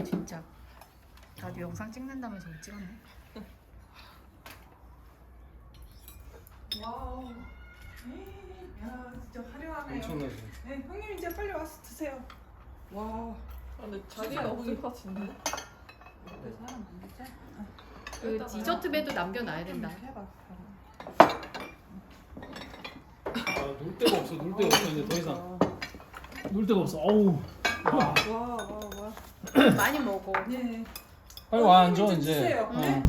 진짜 나도 영상 찍는다면서 못 찍었네. 와우. 야 진짜 화려하네요. 엄청나지. 네, 형님 이제 빨리 와서 드세요. 와. 근데 자리가 없을 것 같은데. 그 사람 안 되지? 그 디저트 배도 남겨놔야 된다. 해봐. 놀 데가 없어. 놀 데가 없어. 이제 더 이상 놀 데가 없어. 어우. 와. 와. 많이 먹어. 네. 빨리 와 앉아 좀 이제. 드세요. 네.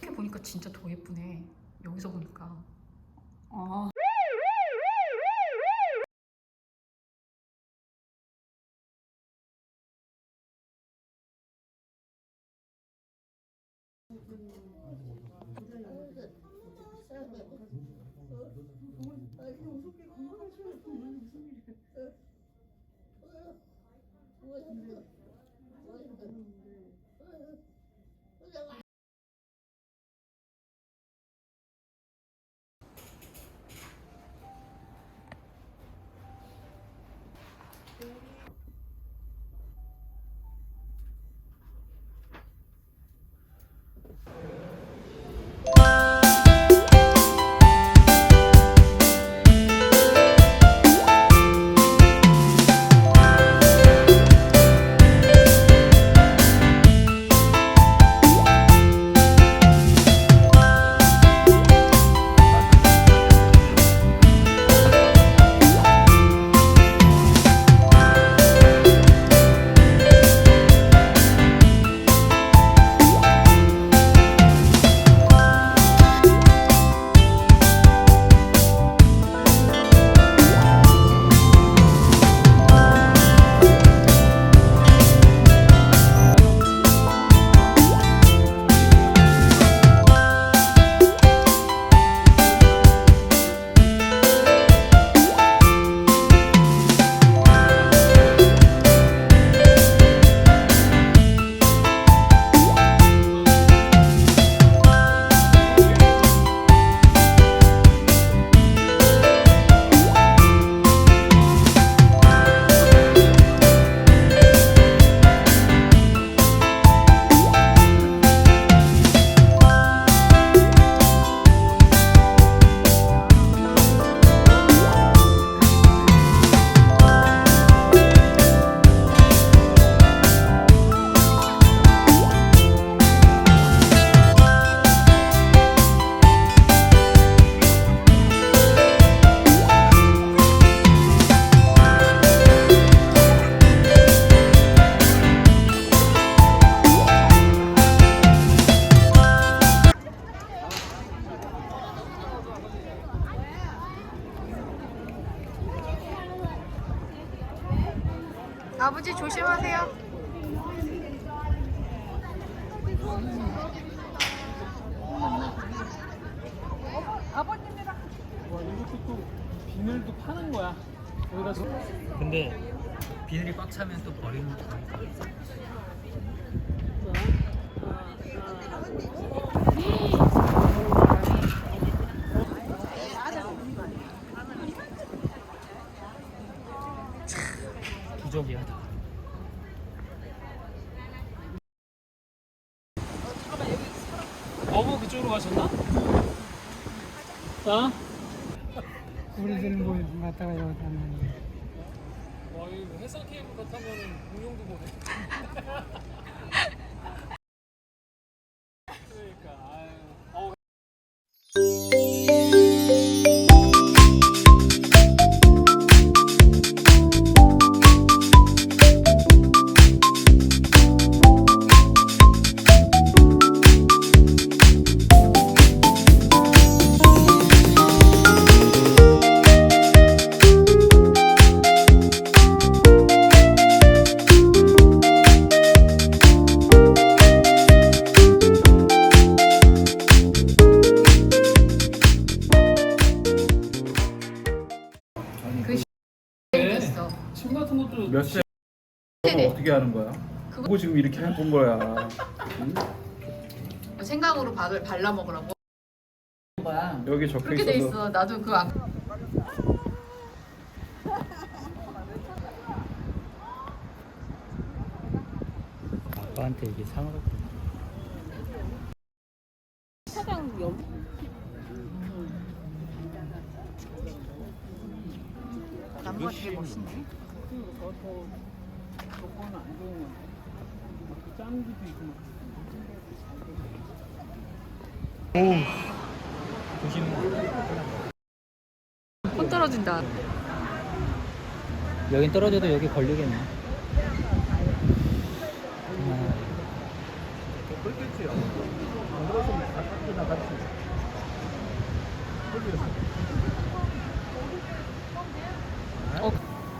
이렇게 보니까 진짜 더 예쁘네. 여기서 보니까. 아. 조심하세요. 와 이것도 또 비늘도 파는 거야. 여기다 근데 비늘이 꽉 차면 또 버리는 거. 기적이야. 어머 그쪽으로 가셨나? 자. 우리들은 뭐 갔다가 여기 가면 와 이거 해상 케이블카 타면은 공룡도 보네. 그러니까 아유. 생겼어. 침 같은 것도 몇 세? 네네. 어떻게 하는 거야? 그거 지금 이렇게 해본 거야. 생강으로 밥을 발라 먹으라고. 여기 적혀 그렇게 돼 있어서. 있어. 나도 그 안. 아빠한테 이게 상으로. 나무가 되게 멋있네. 저거는 안 좋은 건데. 짱기도 있고. 조심해. 손 떨어진다. 여긴 떨어져도 여기 걸리겠네.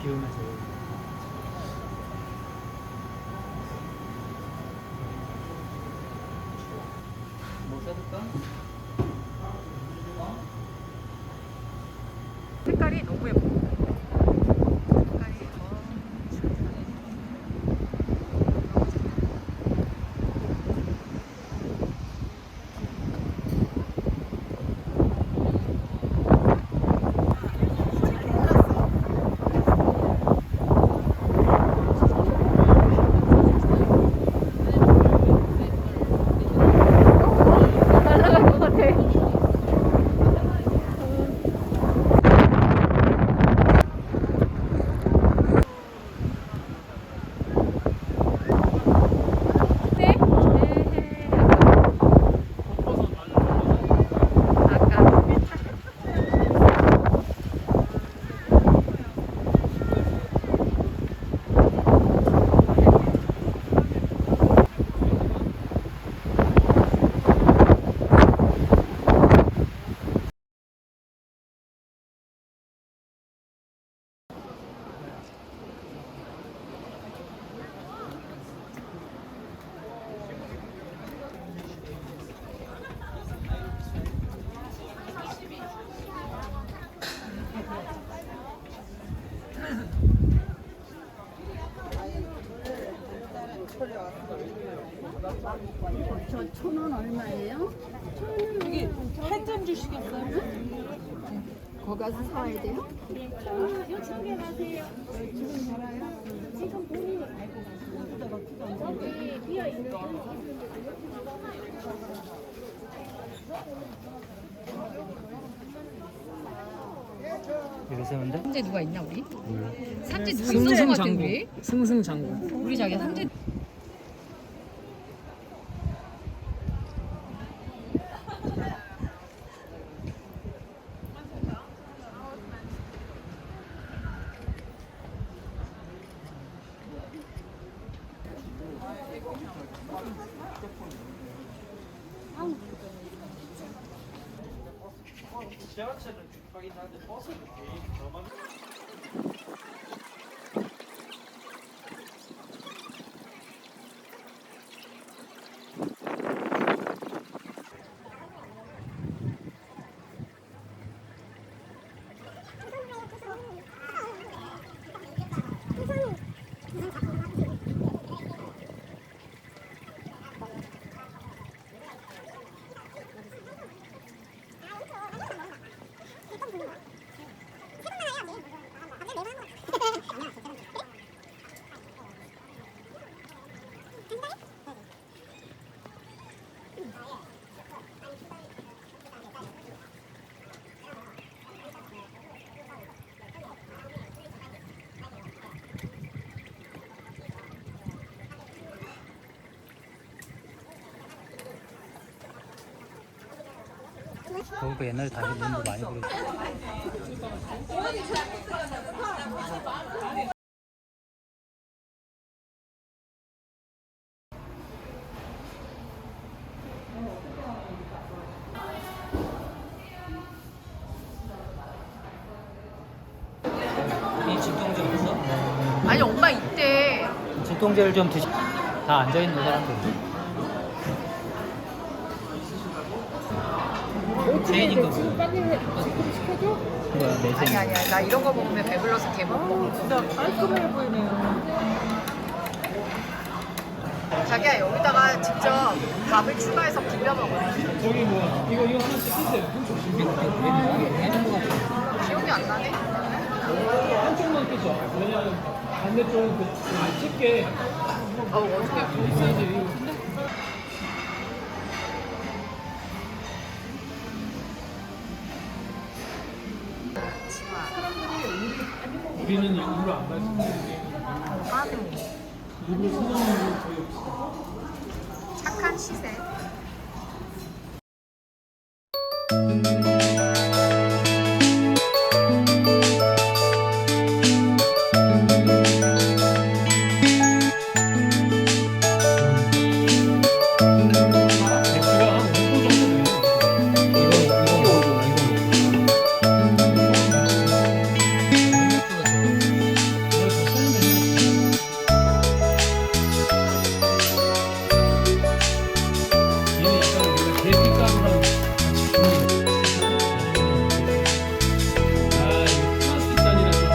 비 오면서. 뭐 사줄까? 색깔이 너무 예뻐. 색깔이 날아갈 것 같아. 저 1,000원 얼마예요? 여기 한잔 주시겠어요? 거기 가서 사와야 돼요? 여기 세운데? 삼재 누가 있나 우리? 몰라. 삼재 누구 있었던 것 같아 우리? 승승장구. 우리 자기야 삼재. 지하철은 급하긴 한데 버스는 개인 저만. 거기 그 옛날에 다시 눈도 많이 부르고. 이 진통제 없어? 아니 엄마 이때 진통제를 좀 드시. 다 앉아 있는 사람들. 제인인 거 뭐? 빨리 시켜줘? 뭐야 내 아니 아니야 나 이런 거 먹으면 배불러서 개 못 먹어. 진짜 깔끔해 보이네요. 자기야 여기다가 직접 밥을 추가해서 비벼 먹어. 저기 뭐 이거 하나 시키세요. 해준 거 같아. 기억이 안 나네. 한쪽만 끄죠. 왜냐면 반대쪽은 그 집게 어떻게 있어야지. 우리는 일부러 안 가지. 아들 일부러 신경을 거의 없어. 착한 시세. 맥주가 한 5도 정도 돼요. 이거 더 쓰면 되는 얘는 약간 우리가 계피가루랑 같이 주는 거. 아, 이거 플라스틱 잔이라 좀.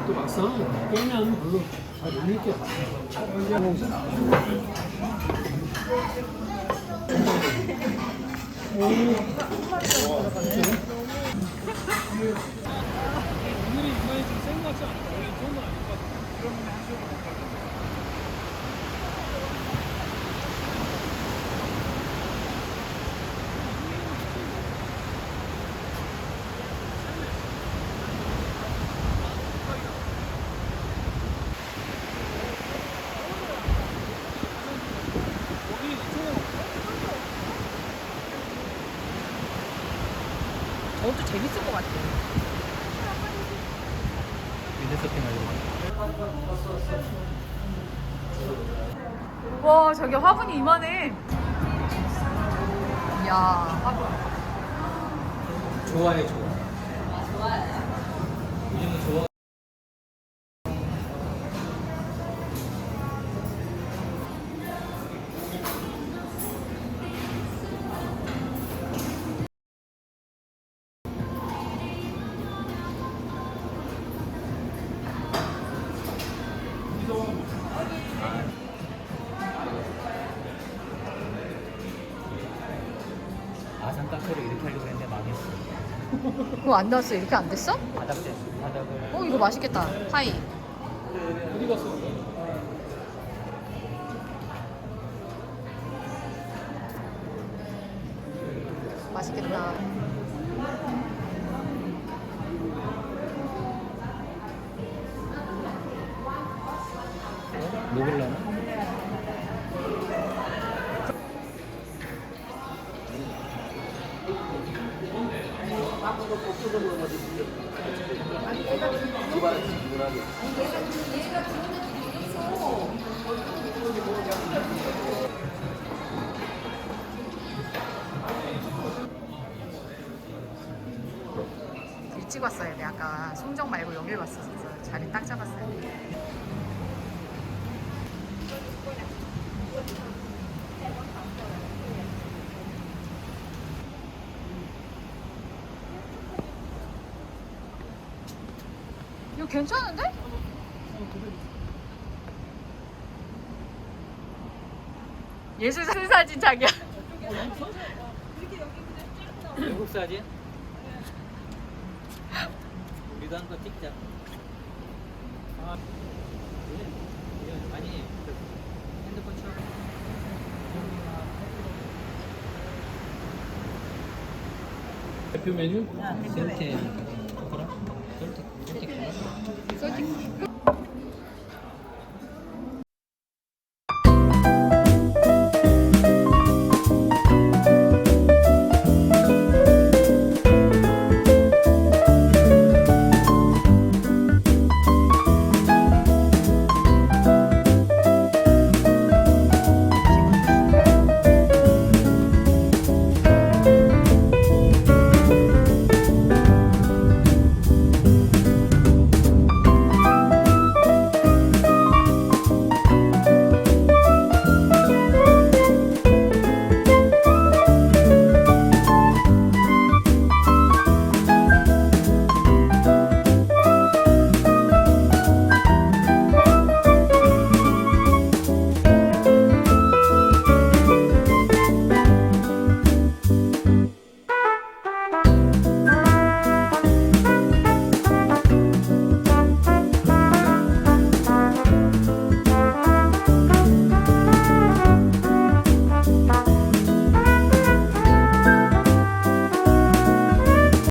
또 막상 빼면 별로 잘 못 읽게 오늘이 유난히 좀 센 것 같지 않아? 원래 이 정도는 아닐 것 같아. 그러면 하셔도 될것 같아. 저것도 재밌을 것 같아. 윈드서핑 하려고. 와 저기 화분이 이만해. 이야 화분. 좋아해 좋아. 요즘은 좋아. 아산 카페를 이렇게 하려고 했는데 망했어. 그거 안 나왔어? 이렇게 안 됐어? 바닥재 바닥을. 이거 맛있겠다. 파이. 어디 갔어? 맛있겠다. 먹을라나? 찍었어야 돼. 아까 송정 말고 여길 왔었어. 자리 딱 잡았어야 돼. 이거 괜찮은데? 예술 사진 자기야. 외국 사진? 우리도 한 거 찍자. 아, 아니, 핸드폰 치워. 대표 메뉴? 센테